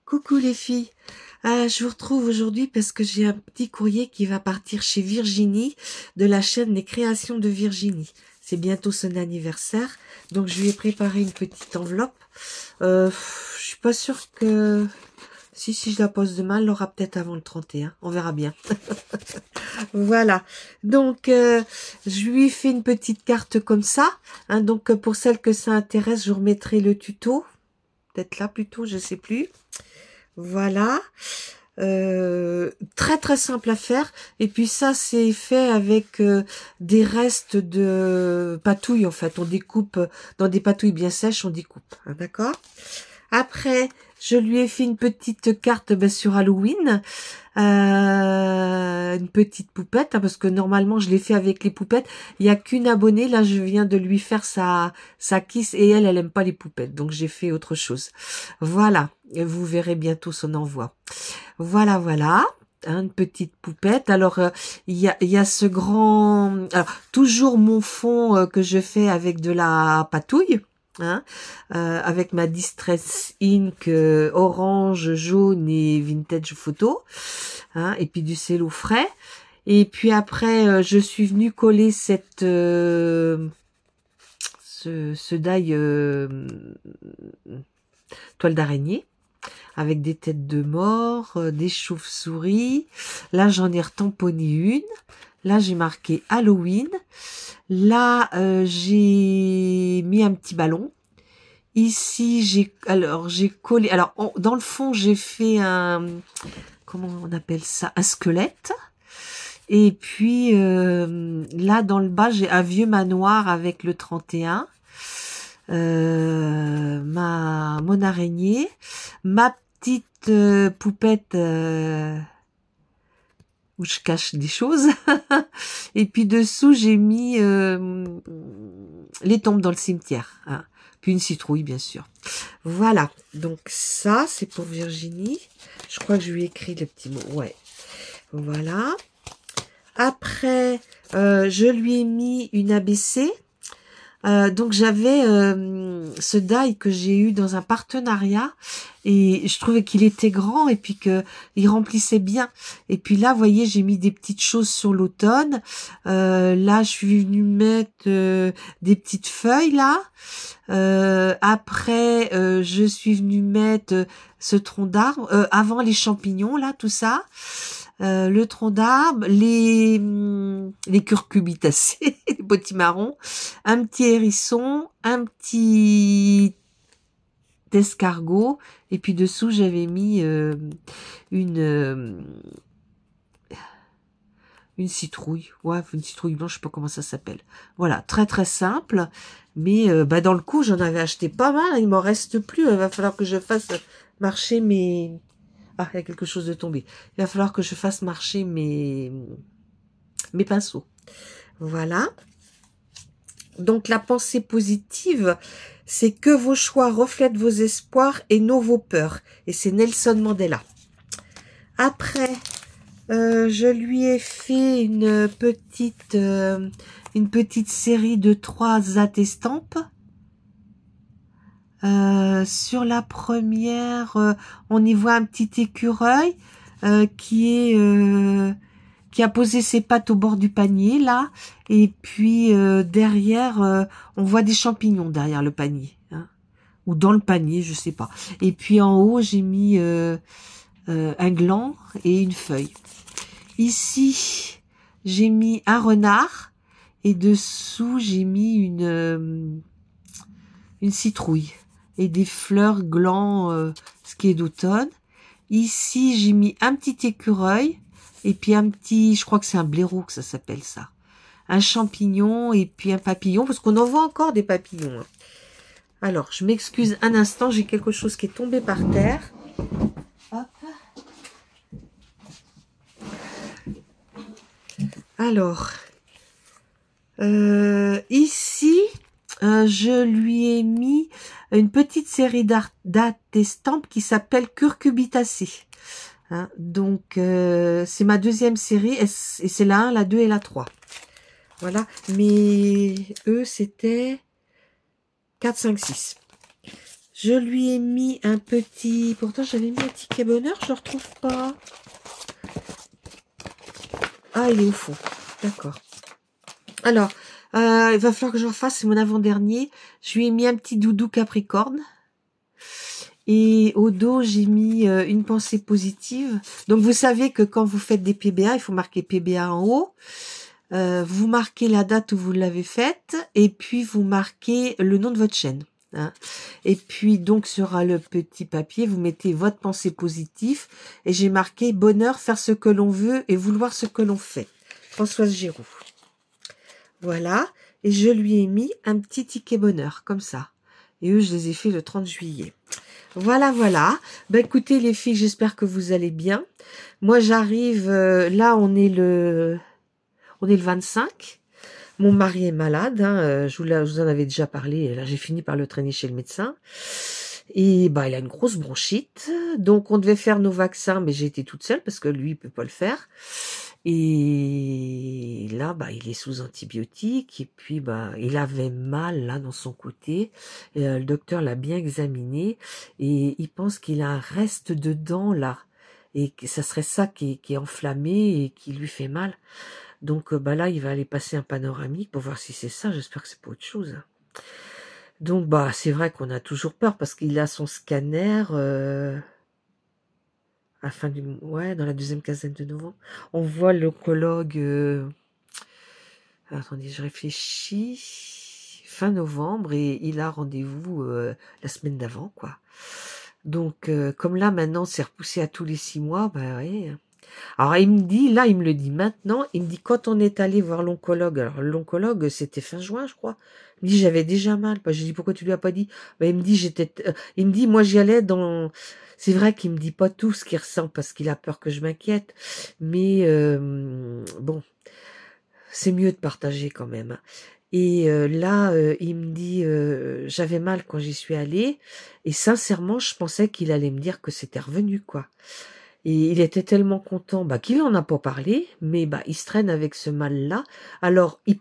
Coucou les filles, je vous retrouve aujourd'hui parce que j'ai un petit courrier qui va partir chez Virginie de la chaîne Les Créations de Virginie. C'est bientôt son anniversaire, donc je lui ai préparé une petite enveloppe. Je suis pas sûre que... Si je la pose demain, elle l'aura peut-être avant le 31, on verra bien. Voilà, donc je lui ai fait une petite carte comme ça. Hein, donc pour celles que ça intéresse, je vous remettrai le tuto. Peut-être là plutôt, je sais plus. Voilà, très très simple à faire. Et puis ça, c'est fait avec des restes de patouilles en fait. On découpe dans des patouilles bien sèches, on découpe, hein, d'accord. Après, je lui ai fait une petite carte sur Halloween, une petite poupette, hein, parce que normalement je l'ai fait avec les poupettes. Il n'y a qu'une abonnée, là je viens de lui faire sa kiss et elle aime pas les poupettes, donc j'ai fait autre chose. Voilà, et vous verrez bientôt son envoi. Voilà, voilà. Une petite poupette. Alors il y a ce grand, alors toujours mon fond que je fais avec de la patouille. Hein, avec ma Distress Ink orange, jaune et vintage photo, hein, et puis du cello frais. Et puis après, je suis venue coller cette ce die toile d'araignée avec des têtes de mort, des chauves-souris. Là, j'en ai retamponné une. Là, j'ai marqué Halloween. Là, j'ai mis un petit ballon. Ici, j'ai collé. Alors, dans le fond, j'ai fait un... Comment on appelle ça? Un squelette. Et puis, là, dans le bas, j'ai un vieux manoir avec le 31. Mon araignée. Ma petite poupette... où je cache des choses. Et puis dessous, j'ai mis les tombes dans le cimetière. Hein. Puis une citrouille, bien sûr. Voilà. Donc ça, c'est pour Virginie. Je crois que je lui ai écrit le petit mot. Ouais. Voilà. Après, je lui ai mis une ABC. Donc j'avais ce die que j'ai eu dans un partenariat et je trouvais qu'il était grand et puis que il remplissait bien. Et puis là, vous voyez, j'ai mis des petites choses sur l'automne. Là, je suis venue mettre des petites feuilles là. Après, je suis venue mettre ce tronc d'arbre. Avant les champignons là, tout ça. Le tronc d'arbre, les curcubitacées, les potimarrons, un petit hérisson, un petit escargot, et puis dessous j'avais mis une citrouille, ouais, une citrouille blanche, je sais pas comment ça s'appelle. Voilà, très très simple, mais dans le coup j'en avais acheté pas mal, il m'en reste plus, il va falloir que je fasse marcher mes... Ah, il y a quelque chose de tombé. Il va falloir que je fasse marcher mes pinceaux. Voilà. Donc, la pensée positive, c'est que vos choix reflètent vos espoirs et non vos peurs. Et c'est Nelson Mandela. Après, je lui ai fait une petite série de 3 attestampes. Sur la première, on y voit un petit écureuil qui a posé ses pattes au bord du panier là, et puis derrière, on voit des champignons derrière le panier, hein, ou dans le panier, je sais pas. Et puis en haut, j'ai mis un gland et une feuille. Ici, j'ai mis un renard et dessous, j'ai mis une citrouille et des fleurs glands, ce qui est d'automne. Ici, j'ai mis un petit écureuil et puis un petit, je crois que c'est un blaireau que ça s'appelle ça. Un champignon et puis un papillon, parce qu'on en voit encore des papillons. Hein. Alors, je m'excuse un instant, j'ai quelque chose qui est tombé par terre. Hop. Alors, ici... je lui ai mis une petite série d'attestampes qui s'appelle Curcubitacées. Hein, donc, c'est ma deuxième série, et c'est la 1, la 2 et la 3. Voilà, mais eux, c'était 4, 5, 6. Je lui ai mis un petit... Pourtant, j'avais mis un ticket bonheur, je ne le retrouve pas. Ah, il est au fond. D'accord. Alors, il va falloir que je refasse, c'est mon avant-dernier. Je lui ai mis un petit doudou Capricorne. Et au dos, j'ai mis une pensée positive. Donc, vous savez que quand vous faites des PBA, il faut marquer PBA en haut. Vous marquez la date où vous l'avez faite. Et puis, vous marquez le nom de votre chaîne. Hein. Et puis, donc, sur le petit papier, vous mettez votre pensée positive. Et j'ai marqué bonheur, faire ce que l'on veut et vouloir ce que l'on fait. Françoise Giroud. Voilà. Et je lui ai mis un petit ticket bonheur, comme ça. Et eux, je les ai fait le 30 juillet. Voilà, voilà. Ben, écoutez, les filles, j'espère que vous allez bien. Moi, j'arrive... là, on est le 25. Mon mari est malade. Hein, je vous en avais déjà parlé. Et là, j'ai fini par le traîner chez le médecin. Et bah, il a une grosse bronchite. Donc, on devait faire nos vaccins, mais j'ai été toute seule parce que lui, il peut pas le faire. Et là, bah, il est sous antibiotiques. Et puis, bah, il avait mal là dans son côté. Et, le docteur l'a bien examiné et il pense qu'il a un reste de dent là. Et que ça serait ça qui est enflammé et qui lui fait mal. Donc, bah là, il va aller passer un panoramique pour voir si c'est ça. J'espère que c'est pas autre chose. Donc, bah, c'est vrai qu'on a toujours peur parce qu'il a son scanner à la fin ouais, dans la deuxième quinzaine de novembre. On voit l'oncologue. Attendez, je réfléchis. Fin novembre et il a rendez-vous la semaine d'avant, quoi. Donc, comme là, maintenant, c'est repoussé à tous les 6 mois, bah oui. Alors, il me dit, là, il me le dit maintenant, il me dit, quand on est allé voir l'oncologue, alors l'oncologue, c'était fin juin, je crois, il me dit, j'avais déjà mal. Bah, je dis, pourquoi tu lui as pas dit? Bah, il me dit, il me dit, moi, j'y allais dans... C'est vrai qu'il me dit pas tout ce qu'il ressent parce qu'il a peur que je m'inquiète, mais bon, c'est mieux de partager quand même. Et là, il me dit, j'avais mal quand j'y suis allée, et sincèrement, je pensais qu'il allait me dire que c'était revenu, quoi. Et il était tellement content qu'il en a pas parlé, mais il se traîne avec ce mal-là. Alors, il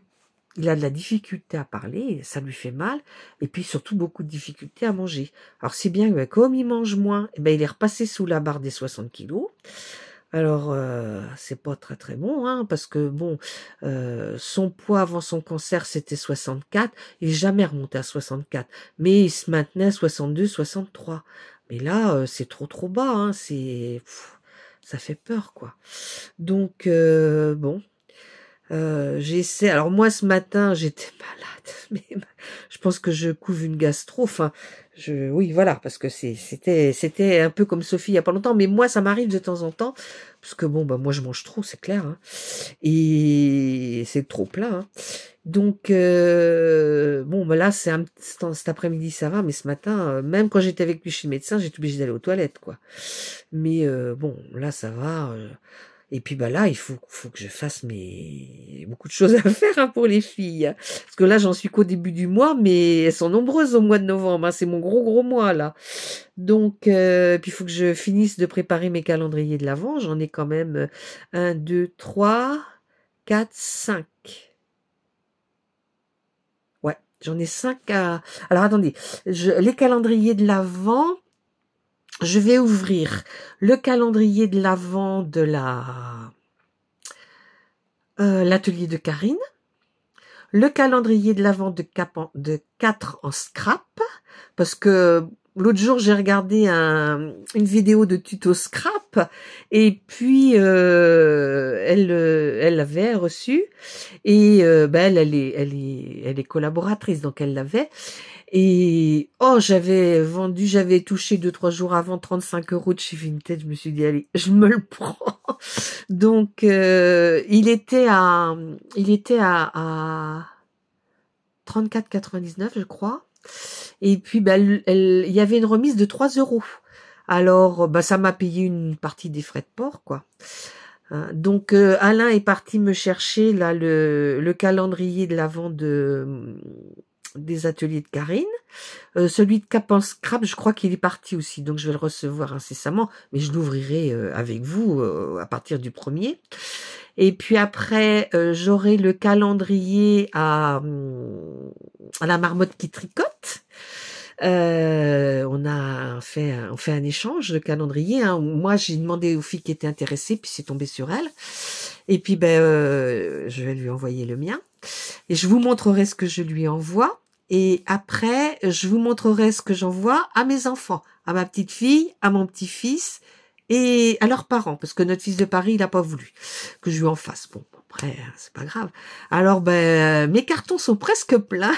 a de la difficulté à parler, ça lui fait mal, et puis surtout beaucoup de difficulté à manger. Alors, c'est bien que comme il mange moins, il est repassé sous la barre des 60 kilos. Alors, c'est pas très très bon, hein, parce que bon, son poids avant son cancer, c'était 64, il est jamais remonté à 64, mais il se maintenait à 62, 63. Mais là, c'est trop bas, hein, ça fait peur, quoi. Donc, bon, j'essaie. Alors moi, ce matin, j'étais malade, mais je pense que je couve une gastro. Enfin, oui, voilà, parce que c'était un peu comme Sophie il y a pas longtemps. Mais moi, ça m'arrive de temps en temps, parce que bon, moi, je mange trop, c'est clair, hein, et c'est trop plat. Hein. Donc, bon, là, cet après-midi, ça va, mais ce matin, même quand j'étais avec lui chez le médecin, j'étais obligée d'aller aux toilettes, quoi. Mais bon, là, ça va. Et puis là, il faut que je fasse beaucoup de choses à faire, hein, pour les filles. Parce que là, j'en suis qu'au début du mois, mais elles sont nombreuses au mois de novembre. Hein, c'est mon gros mois là. Donc, puis il faut que je finisse de préparer mes calendriers de l'Avent. J'en ai quand même 1, 2, 3, 4, 5. Ouais, j'en ai 5 à... Alors attendez, les calendriers de l'Avent... Je vais ouvrir le calendrier de l'Avent de l'atelier de Karine, le calendrier de l'Avent de 4 en scrap, parce que l'autre jour j'ai regardé une vidéo de tuto scrap et puis elle l'avait reçue et elle est collaboratrice, donc elle l'avait. Et j'avais touché 2-3 jours avant 35 € de chez Vinted. Je me suis dit, allez, je me le prends. Donc, il était à 34,99, je crois. Et puis, il y avait une remise de 3 €. Alors, ça m'a payé une partie des frais de port, quoi. Donc, Alain est parti me chercher là le calendrier de l'Avent des ateliers de Karine. Celui de Cap en Scrap, je crois qu'il est parti aussi, donc je vais le recevoir incessamment, mais je l'ouvrirai avec vous à partir du 1er. Et puis après, j'aurai le calendrier à la marmotte qui tricote. On fait un échange de calendrier. Hein. Moi, j'ai demandé aux filles qui étaient intéressées, puis c'est tombé sur elles. Et puis, je vais lui envoyer le mien. Et je vous montrerai ce que je lui envoie. Et après, je vous montrerai ce que j'envoie à mes enfants, à ma petite fille, à mon petit-fils et à leurs parents, parce que notre fils de Paris, il n'a pas voulu que je lui en fasse. Bon, après, c'est pas grave. Alors, mes cartons sont presque pleins.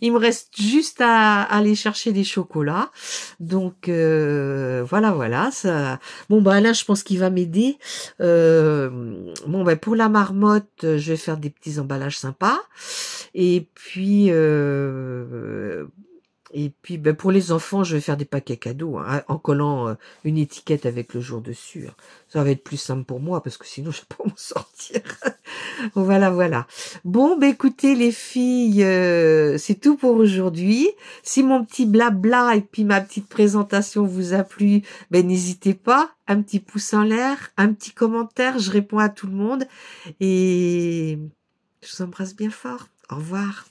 Il me reste juste à aller chercher des chocolats. Donc, voilà. Ça... Bon, là, je pense qu'il va m'aider. Pour la marmotte, je vais faire des petits emballages sympas. Et puis, pour les enfants, je vais faire des paquets cadeaux, hein, en collant une étiquette avec le jour dessus. Ça va être plus simple pour moi, parce que sinon, je vais pas m'en sortir. Voilà. Bon, écoutez, les filles, c'est tout pour aujourd'hui. Si mon petit blabla et puis ma petite présentation vous a plu, n'hésitez pas. Un petit pouce en l'air, un petit commentaire, je réponds à tout le monde. Et je vous embrasse bien fort. Au revoir.